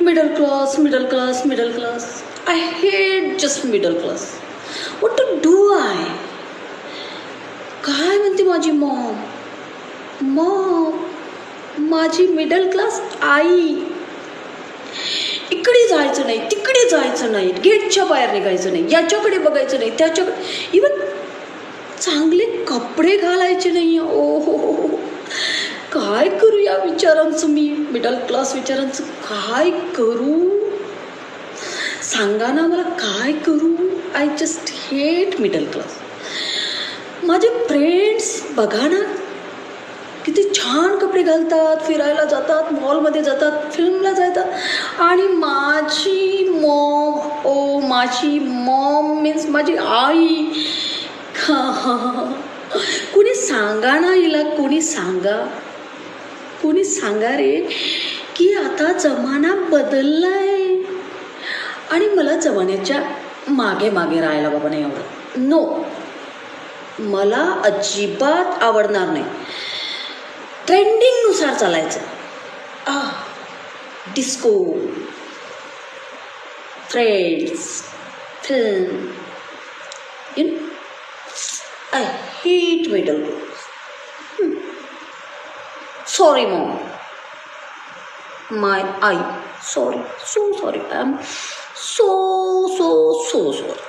Middle class, middle class, middle class. I hate just middle class. What to do I? काय म्हणते माझी Maugham? माझी middle class आई. इकडे जायचं नाही, तिकडे जायचं नाही, गेटच्या बाहेर निघायचं नाही, याच्याकडे बघायचं नाही, त्याच्याकडे, इवन चांगले कपडे घालायचे नाही. ओ हो, काय करू या विचारांचं मी, मिडल क्लास विचारांचं काय करू? सांगा ना मला, काय करू? I just hate middle class. माझे फ्रेंड्स बघा ना, किती छान कपडे घालतात, फिरायला जातात, मॉलमध्ये जातात, फिल्मला जातात, आणि माझी मॉम मीन्स माझी आई. कुणी सांगा ना हिला, कुणी सांगा रे की आता जमाना बदललाय आणि मला जमान्याच्या मागे राहायला बाबा नाही आवडत. नो, मला अजिबात आवडणार नाही. ट्रेंडिंगनुसार चालायचं. Disco, friends, film. I hate middle class. Sorry mom, my eye, sorry, so sorry, I'm so sorry.